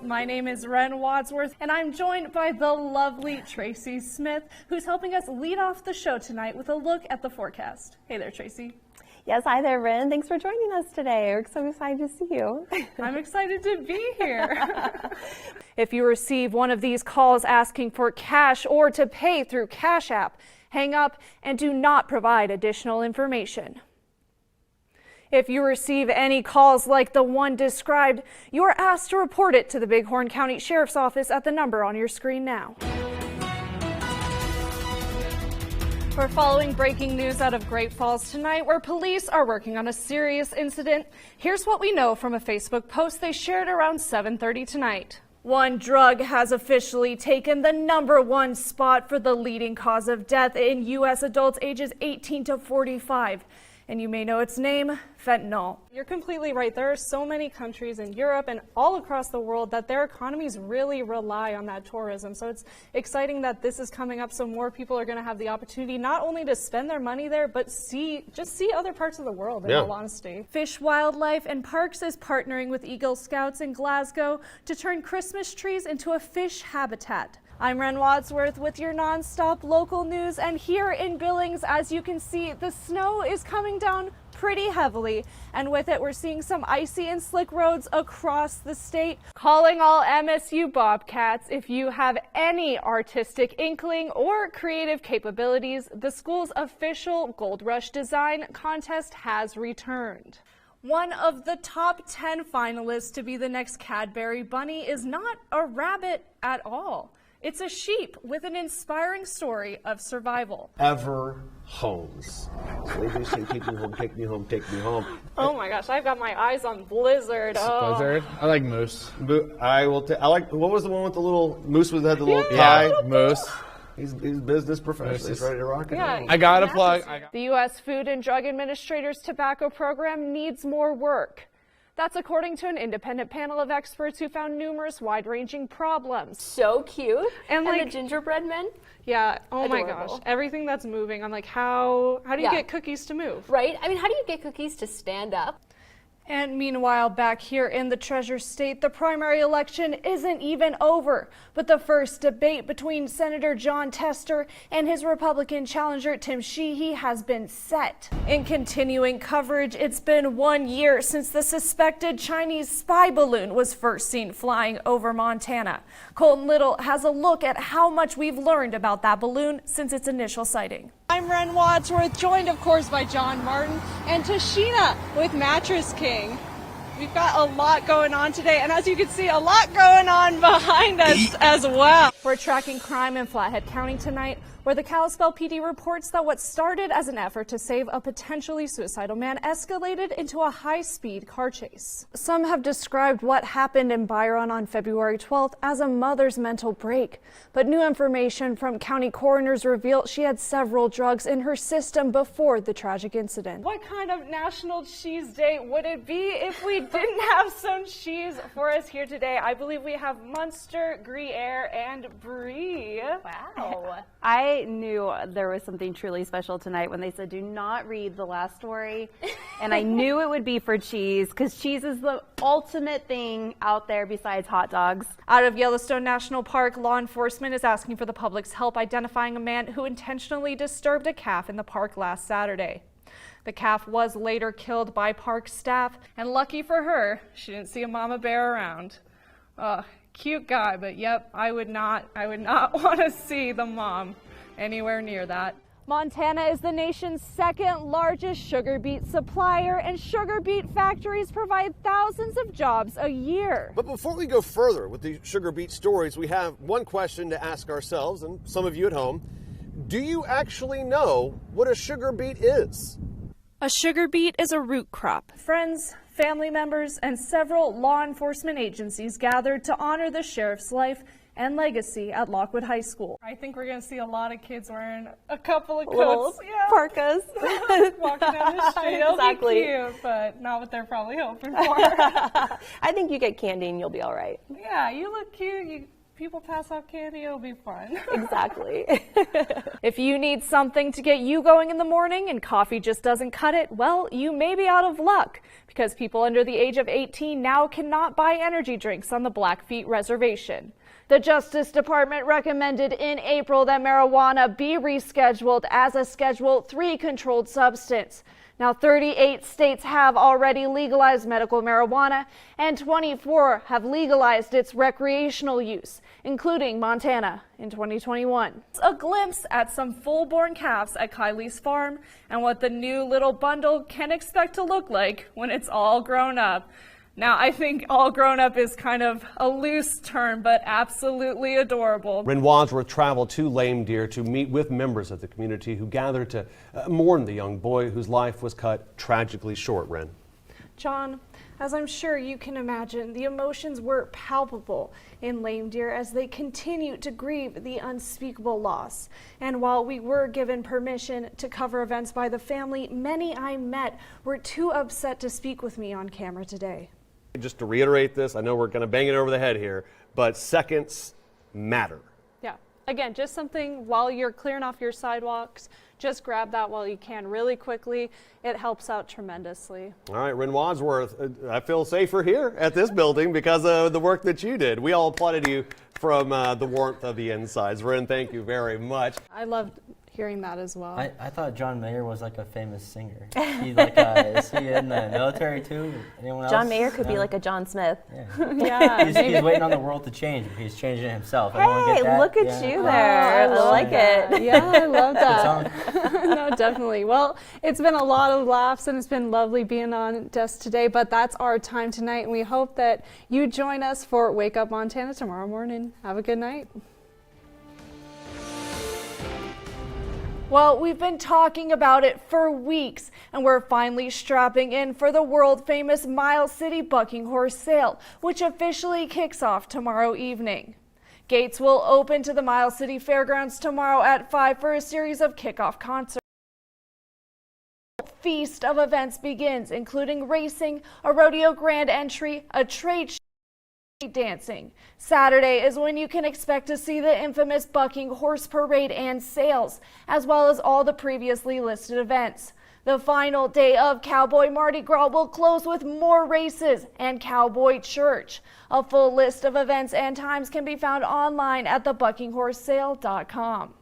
My name is Ren Wadsworth, and I'm joined by the lovely Tracy Smith, who's helping us lead off the show tonight with a look at the forecast. Hey there, Tracy. Yes, hi there, Ren. Thanks for joining us today. We're so excited to see you. I'm excited to be here. If you receive one of these calls asking for cash or to pay through Cash App, hang up and do not provide additional information. If you receive any calls like the one described, you are asked to report it to the Bighorn County Sheriff's Office at the number on your screen now. We're following breaking news out of Great Falls tonight, where police are working on a serious incident. Here's what we know from a Facebook post they shared around 7:30 tonight. One drug has officially taken the #1 spot for the leading cause of death in U.S. adults ages 18 to 45. And you may know its name, fentanyl. You're completely right. There are so many countries in Europe and all across the world that their economies really rely on that tourism. So it's exciting that this is coming up, so more people are going to have the opportunity not only to spend their money there, but just see other parts of the world, in all honesty. Fish Wildlife and Parks is partnering with Eagle Scouts in Glasgow to turn Christmas trees into a fish habitat. I'm Ren Wadsworth with your nonstop local news, and here in Billings, as you can see, the snow is coming down pretty heavily, and with it we're seeing some icy and slick roads across the state. Calling all MSU Bobcats, if you have any artistic inkling or creative capabilities, the school's official Gold Rush Design Contest has returned. One of the top 10 finalists to be the next Cadbury Bunny is not a rabbit at all. It's a sheep with an inspiring story of survival. Ever homes. So they do sing, take me home, take me home, take me home. Oh my gosh, I've got my eyes on Blizzard. Oh. Blizzard? I like Moose. I like, what was the one with the little, Moose that had the little tie? Yeah, Moose. He's business professional. He's ready to rock and roll. I got a plug. The U.S. Food and Drug Administrator's tobacco program needs more work. That's according to an independent panel of experts who found numerous wide-ranging problems. So cute. And the gingerbread men? Yeah, oh Adorable. my gosh. Everything that's moving, I'm like, how do you get cookies to move? Right? I mean, how do you get cookies to stand up? And meanwhile, back here in the Treasure State, the primary election isn't even over. But the first debate between Senator Jon Tester and his Republican challenger Tim Sheehy has been set. In continuing coverage, it's been 1 year since the suspected Chinese spy balloon was first seen flying over Montana. Colton Little has a look at how much we've learned about that balloon since its initial sighting. I'm Ren Wadsworth, joined of course by John Martin and Tashina with Mattress King. We've got a lot going on today, and as you can see, a lot going on behind us as well. We're tracking crime in Flathead County tonight, where the Kalispell PD reports that what started as an effort to save a potentially suicidal man escalated into a high-speed car chase. Some have described what happened in Byron on February 12th as a mother's mental break, but new information from county coroners revealed she had several drugs in her system before the tragic incident. What kind of National Cheese Day would it be if we didn't have some cheese for us here today? I believe we have Munster, Gruyere, and Brie. Wow. I knew there was something truly special tonight when they said do not read the last story, and I knew it would be for cheese, because cheese is the ultimate thing out there besides hot dogs. Out of Yellowstone National Park, law enforcement is asking for the public's help identifying a man who intentionally disturbed a calf in the park last Saturday. The calf was later killed by park staff, and lucky for her, she didn't see a mama bear around. Cute guy, but yep, I would not want to see the mom anywhere near that. Montana is the nation's second largest sugar beet supplier, and sugar beet factories provide thousands of jobs a year. But before we go further with the sugar beet stories, we have one question to ask ourselves, and some of you at home. Do you actually know what a sugar beet is? A sugar beet is a root crop. Friends, family members, and several law enforcement agencies gathered to honor the sheriff's life and legacy at Lockwood High School. I think we're going to see a lot of kids wearing a couple of coats. Parkas. Walking down the street. Exactly. It'll be cute, but not what they're probably hoping for. I think you get candy and you'll be all right. Yeah, you look cute. You people pass out candy, it'll be fun. Exactly. If you need something to get you going in the morning and coffee just doesn't cut it, well, you may be out of luck because people under the age of 18 now cannot buy energy drinks on the Blackfeet Reservation. The Justice Department recommended in April that marijuana be rescheduled as a Schedule III controlled substance. Now, 38 states have already legalized medical marijuana, and 24 have legalized its recreational use, including Montana in 2021. A glimpse at some full-born calves at Kylie's farm and what the new little bundle can expect to look like when it's all grown up. Now, I think all grown up is kind of a loose term, but absolutely adorable. Ren Wadsworth traveled to Lame Deer to meet with members of the community who gathered to mourn the young boy whose life was cut tragically short, Ren. John, as I'm sure you can imagine, the emotions were palpable in Lame Deer as they continue to grieve the unspeakable loss. And while we were given permission to cover events by the family, many I met were too upset to speak with me on camera today. Just to reiterate this, I know we're going to bang it over the head here, but seconds matter. Yeah, again, just something while you're clearing off your sidewalks, just grab that while you can really quickly. It helps out tremendously. All right, Ren Wadsworth, I feel safer here at this building because of the work that you did. We all applauded you from the warmth of the insides. Ren, thank you very much. I loved hearing that as well. I thought John Mayer was like a famous singer. He like is he in the military too? Anyone else? John Mayer could be like a John Smith. Yeah. Yeah, He's waiting on the world to change. He's changing it himself. Hey, Everyone get that? look at Yeah. you there. I like it. Yeah, I love Good that. song. No, definitely. Well, it's been a lot of laughs and it's been lovely being on Desk today, but that's our time tonight, and we hope that you join us for Wake Up Montana tomorrow morning. Have a good night. Well, we've been talking about it for weeks, and we're finally strapping in for the world-famous Miles City Bucking Horse Sale, which officially kicks off tomorrow evening. Gates will open to the Miles City Fairgrounds tomorrow at 5 for a series of kickoff concerts. Feast of events begins, including racing, a rodeo grand entry, a trade show, dancing. Saturday is when you can expect to see the infamous Bucking Horse Parade and sales, as well as all the previously listed events. The final day of Cowboy Mardi Gras will close with more races and Cowboy Church. A full list of events and times can be found online at thebuckinghorsesale.com.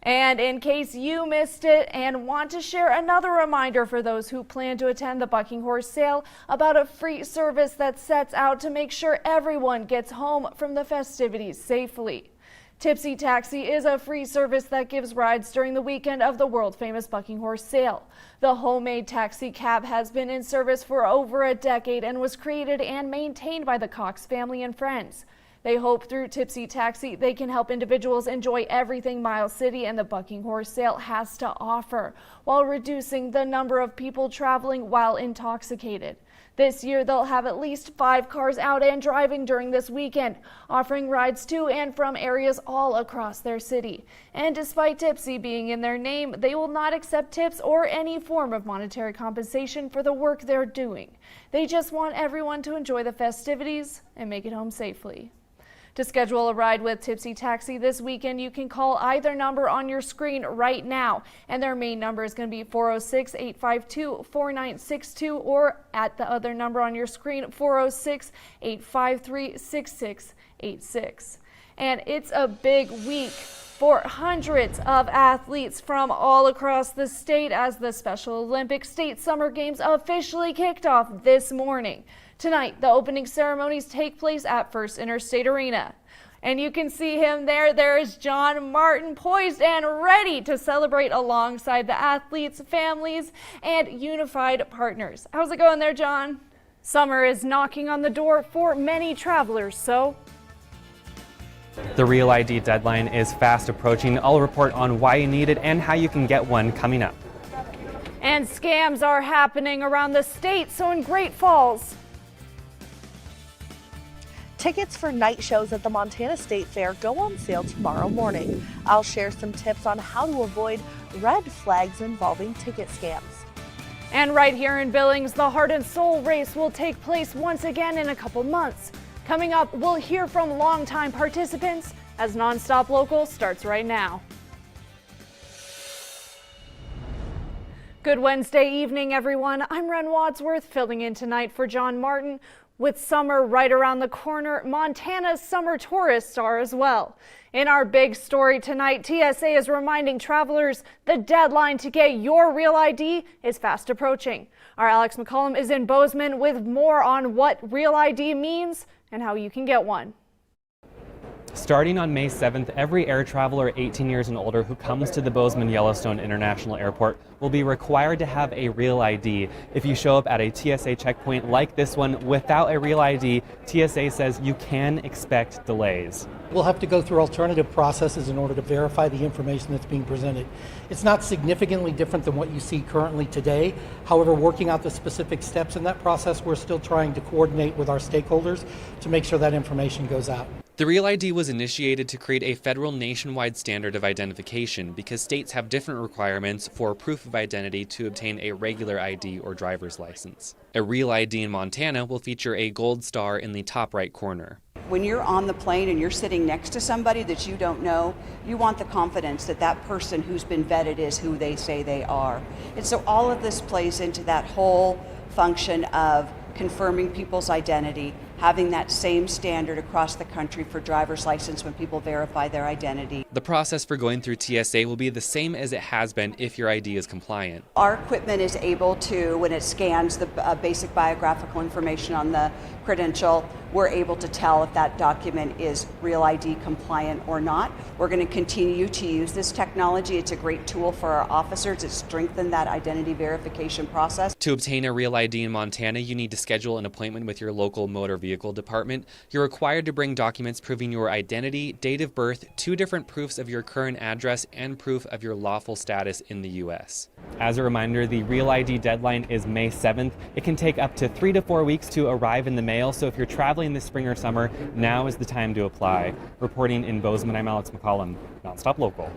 And in case you missed it and want to share another reminder for those who plan to attend the Bucking Horse Sale about a free service that sets out to make sure everyone gets home from the festivities safely. Tipsy Taxi is a free service that gives rides during the weekend of the world-famous Bucking Horse Sale. The homemade taxi cab has been in service for over a decade and was created and maintained by the Cox family and friends. They hope through Tipsy Taxi they can help individuals enjoy everything Miles City and the Bucking Horse Sale has to offer, while reducing the number of people traveling while intoxicated. This year they'll have at least 5 cars out and driving during this weekend, offering rides to and from areas all across their city. And despite Tipsy being in their name, they will not accept tips or any form of monetary compensation for the work they're doing. They just want everyone to enjoy the festivities and make it home safely. To schedule a ride with Tipsy Taxi this weekend, you can call either number on your screen right now. And their main number is going to be 406-852-4962 or at the other number on your screen, 406-853-6686. And it's a big week for hundreds of athletes from all across the state as the Special Olympics State Summer Games officially kicked off this morning. Tonight, the opening ceremonies take place at First Interstate Arena. And you can see him there. There is John Martin, poised and ready to celebrate alongside the athletes, families, and unified partners. How's it going there, John? Summer is knocking on the door for many travelers, so the Real ID deadline is fast approaching. I'll report on why you need it and how you can get one coming up. And scams are happening around the state, so in Great Falls, tickets for night shows at the Montana State Fair go on sale tomorrow morning. I'll share some tips on how to avoid red flags involving ticket scams. And right here in Billings, the Heart and Soul race will take place once again in a couple months. Coming up, we'll hear from longtime participants as NonStop Local starts right now. Good Wednesday evening, everyone. I'm Ren Wadsworth, filling in tonight for John Martin. With summer right around the corner, Montana's summer tourists are as well. In our big story tonight, TSA is reminding travelers the deadline to get your real ID is fast approaching. Our Alex McCollum is in Bozeman with more on what real ID means and how you can get one. Starting on May 7th, every air traveler 18 years and older who comes to the Bozeman Yellowstone International Airport will be required to have a real ID. If you show up at a TSA checkpoint like this one without a real ID, TSA says you can expect delays. We'll have to go through alternative processes in order to verify the information that's being presented. It's not significantly different than what you see currently today. However, working out the specific steps in that process, we're still trying to coordinate with our stakeholders to make sure that information goes out. The Real ID was initiated to create a federal nationwide standard of identification because states have different requirements for proof of identity to obtain a regular ID or driver's license. A Real ID in Montana will feature a gold star in the top right corner. When you're on the plane and you're sitting next to somebody that you don't know, you want the confidence that that person who's been vetted is who they say they are. And so all of this plays into that whole function of confirming people's identity, having that same standard across the country for driver's license when people verify their identity. The process for going through TSA will be the same as it has been if your ID is compliant. Our equipment is able to, when it scans the basic biographical information on the credential, we're able to tell if that document is Real ID compliant or not. We're going to continue to use this technology. It's a great tool for our officers. It's strengthened that identity verification process. To obtain a Real ID in Montana, you need to schedule an appointment with your local motor vehicle department. You're required to bring documents proving your identity, date of birth, 2 different proofs of your current address, and proof of your lawful status in the U.S. As a reminder, the Real ID deadline is May 7th. It can take up to 3 to 4 weeks to arrive in the mail, so if you're traveling this spring or summer, now is the time to apply. Reporting in Bozeman, I'm Alex McCollum, NonStop Local.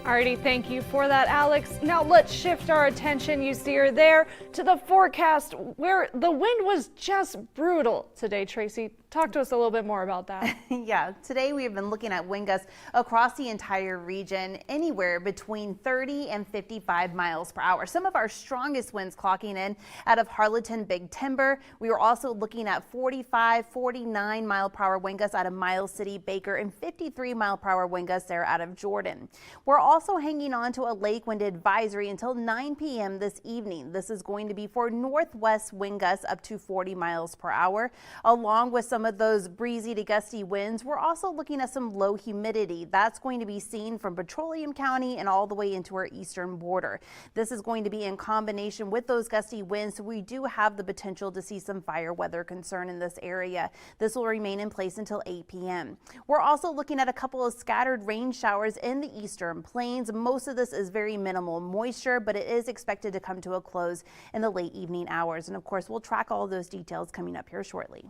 Alrighty, thank you for that, Alex. Now let's shift our attention, you see her there, to the forecast where the wind was just brutal today. Tracy, talk to us a little bit more about that. Yeah, today we have been looking at wind gusts across the entire region, anywhere between 30 and 55 miles per hour. Some of our strongest winds clocking in out of Harleton, Big Timber. We were also looking at 45, 49 mile per hour wind gusts out of Miles City, Baker, and 53 mile per hour wind gusts there out of Jordan. We're also hanging on to a lake wind advisory until 9 p.m. this evening. This is going to be for northwest wind gusts up to 40 miles per hour. Along with some of those breezy to gusty winds, we're also looking at some low humidity. That's going to be seen from Petroleum County and all the way into our eastern border. This is going to be in combination with those gusty winds, so we do have the potential to see some fire weather concern in this area. This will remain in place until 8 p.m. We're also looking at a couple of scattered rain showers in the eastern plains. Most of this is very minimal moisture, but it is expected to come to a close in the late evening hours. And of course, we'll track all of those details coming up here shortly.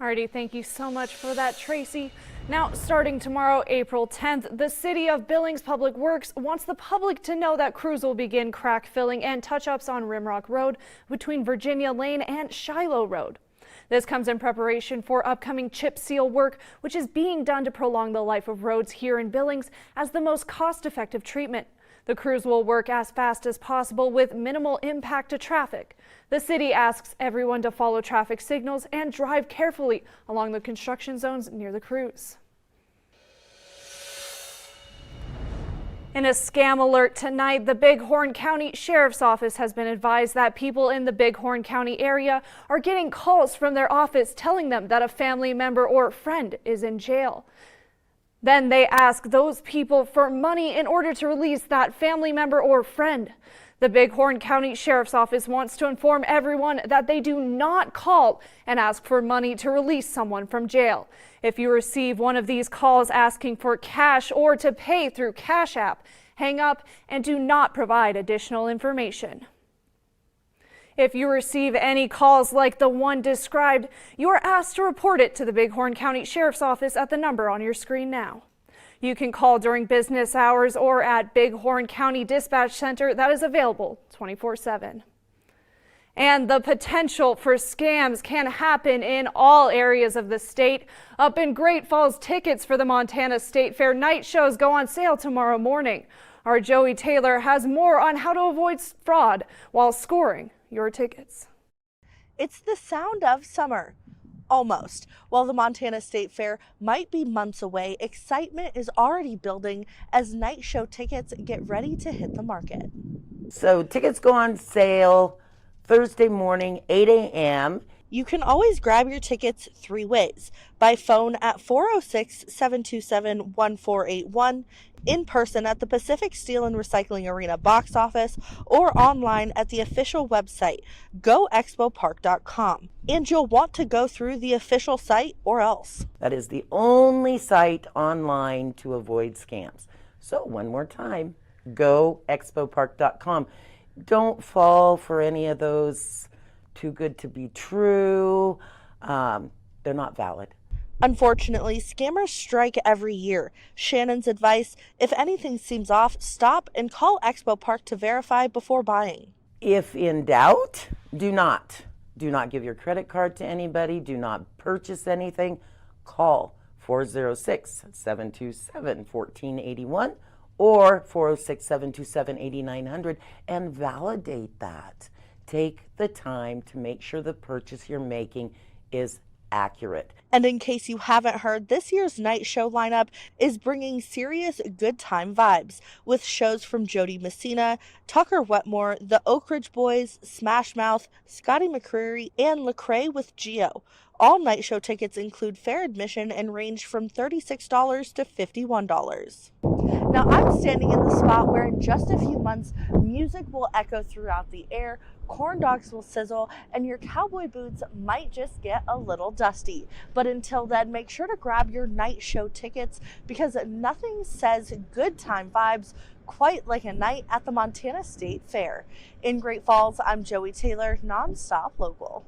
Alrighty, thank you so much for that, Tracy. Now, starting tomorrow, April 10th, the City of Billings Public Works wants the public to know that crews will begin crack filling and touch-ups on Rimrock Road between Virginia Lane and Shiloh Road. This comes in preparation for upcoming chip seal work, which is being done to prolong the life of roads here in Billings as the most cost-effective treatment. The crews will work as fast as possible with minimal impact to traffic. The city asks everyone to follow traffic signals and drive carefully along the construction zones near the crews. In a scam alert tonight, the Bighorn County Sheriff's Office has been advised that people in the Bighorn County area are getting calls from their office telling them that a family member or friend is in jail. Then they ask those people for money in order to release that family member or friend. The Bighorn County Sheriff's Office wants to inform everyone that they do not call and ask for money to release someone from jail. If you receive one of these calls asking for cash or to pay through Cash App, hang up and do not provide additional information. If you receive any calls like the one described, you are asked to report it to the Bighorn County Sheriff's Office at the number on your screen now. You can call during business hours or at Bighorn County Dispatch Center that is available 24/7. And the potential for scams can happen in all areas of the state. Up in Great Falls, tickets for the Montana State Fair night shows go on sale tomorrow morning. Our Joey Taylor has more on how to avoid fraud while scoring your tickets. It's the sound of summer. Almost. While the Montana State Fair might be months away, excitement is already building as night show tickets get ready to hit the market. So tickets go on sale Thursday morning, 8 a.m. You can always grab your tickets 3 ways: by phone at 406-727-1481, in person at the Pacific Steel and Recycling Arena box office, or online at the official website, goexpopark.com. And you'll want to go through the official site or else. That is the only site online to avoid scams. So one more time, goexpopark.com. Don't fall for any of those too good to be true. They're not valid. Unfortunately, scammers strike every year. Shannon's advice: if anything seems off, stop and call Expo Park to verify before buying. If in doubt, do not give your credit card to anybody. Do not purchase anything. Call 406-727-1481 or 406-727-8900 and validate that. Take the time to make sure the purchase you're making is accurate. And in case you haven't heard, this year's night show lineup is bringing serious good time vibes with shows from Jody Messina, Tucker Wetmore, the Oak Ridge Boys, Smash Mouth, Scotty McCreery, and Lecrae with Geo. All night show tickets include fair admission and range from $36 to $51. Now I'm standing in the spot where in just a few months, music will echo throughout the air, corn dogs will sizzle, and your cowboy boots might just get a little dusty. But until then, make sure to grab your night show tickets because nothing says good time vibes quite like a night at the Montana State Fair. In Great Falls, I'm Joey Taylor, NonStop Local.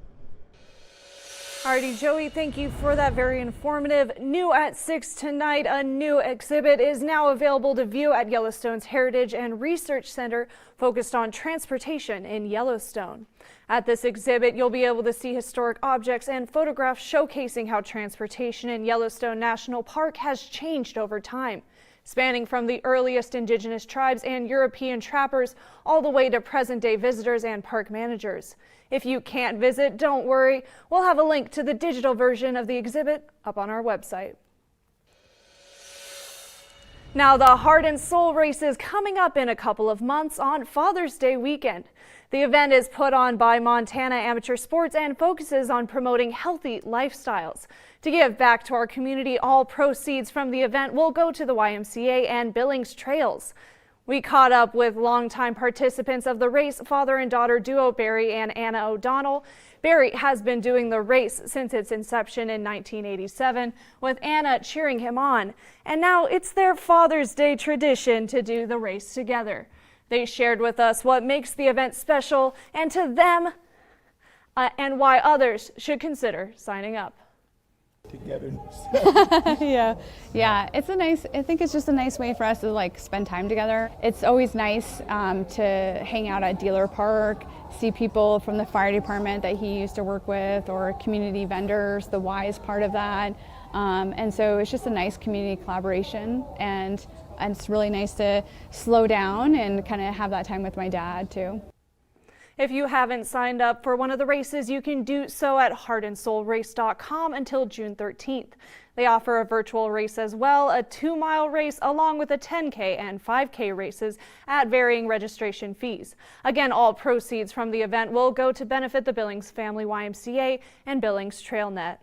Alrighty, Joey, thank you for that very informative. New at 6 tonight, a new exhibit is now available to view at Yellowstone's Heritage and Research Center, focused on transportation in Yellowstone. At this exhibit, you'll be able to see historic objects and photographs showcasing how transportation in Yellowstone National Park has changed over time, spanning from the earliest indigenous tribes and European trappers all the way to present-day visitors and park managers. If you can't visit, don't worry. We'll have a link to the digital version of the exhibit up on our website. Now, the Heart and Soul race is coming up in a couple of months on Father's Day weekend. The event is put on by Montana Amateur Sports and focuses on promoting healthy lifestyles. To give back to our community, all proceeds from the event will go to the YMCA and Billings Trails. We caught up with longtime participants of the race, father and daughter duo Barry and Anna O'Donnell. Barry has been doing the race since its inception in 1987, with Anna cheering him on. And now it's their Father's Day tradition to do the race together. They shared with us what makes the event special and to them and why others should consider signing up. Togetherness. yeah, it's a nice, I think it's just a nice way for us to like spend time together. It's always nice to hang out at Dealer Park, see people from the fire department that he used to work with, or community vendors. The Y is part of that, and so it's just a nice community collaboration, and it's really nice to slow down and kind of have that time with my dad too. If you haven't signed up for one of the races, you can do so at heartandsoulrace.com until June 13th. They offer a virtual race as well, a 2-mile race, along with a 10K and 5K races at varying registration fees. Again, all proceeds from the event will go to benefit the Billings Family YMCA and Billings TrailNet.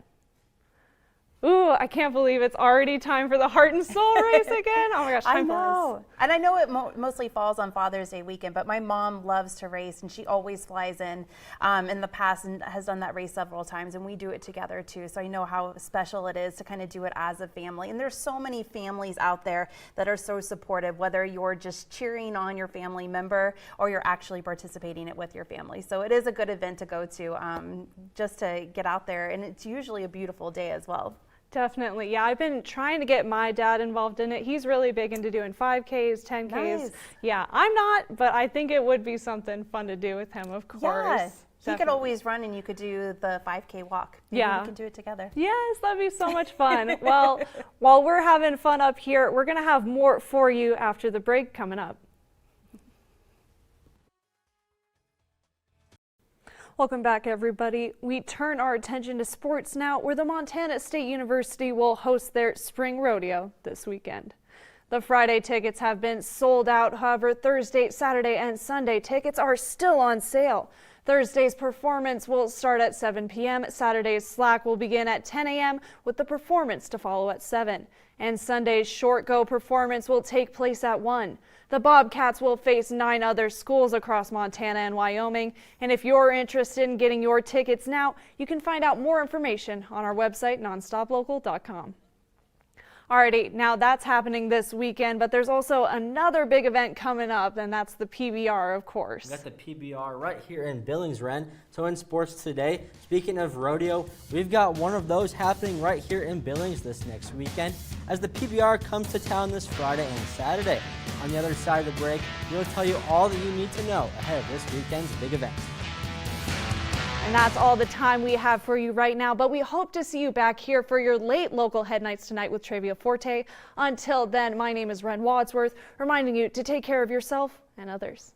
Ooh, I can't believe it's already time for the Heart and Soul race again. Oh my gosh, time flies. And I know it mostly falls on Father's Day weekend, but my mom loves to race, and she always flies in the past and has done that race several times, and we do it together too. So I know how special it is to kind of do it as a family. And there's so many families out there that are so supportive, whether you're just cheering on your family member or you're actually participating in it with your family. So it is a good event to go to just to get out there, and it's usually a beautiful day as well. Definitely. Yeah, I've been trying to get my dad involved in it. He's really big into doing 5Ks, 10Ks. Nice. Yeah, I'm not, but I think it would be something fun to do with him, of course. Yes. He could always run and you could do the 5K walk. Maybe Yeah. we can do it together. Yes, that'd be so much fun. Well, while we're having fun up here, we're going to have more for you after the break coming up. Welcome back, everybody. We turn our attention to sports now, where the Montana State University will host their spring rodeo this weekend. The Friday tickets have been sold out. However, Thursday, Saturday, and Sunday tickets are still on sale. Thursday's performance will start at 7 p.m. Saturday's slack will begin at 10 a.m. with the performance to follow at 7. And Sunday's short go performance will take place at 1. The Bobcats will face 9 other schools across Montana and Wyoming. And if you're interested in getting your tickets now, you can find out more information on our website, nonstoplocal.com. Alrighty, now that's happening this weekend, but there's also another big event coming up, and that's the PBR, of course. We got the PBR right here in Billings, Ren. So in sports today, speaking of rodeo, we've got one of those happening right here in Billings this next weekend as the PBR comes to town this Friday and Saturday. On the other side of the break, we'll tell you all that you need to know ahead of this weekend's big event. And that's all the time we have for you right now, but we hope to see you back here for your late local headnights tonight with Trivia Forte. Until then, my name is Ren Wadsworth, reminding you to take care of yourself and others.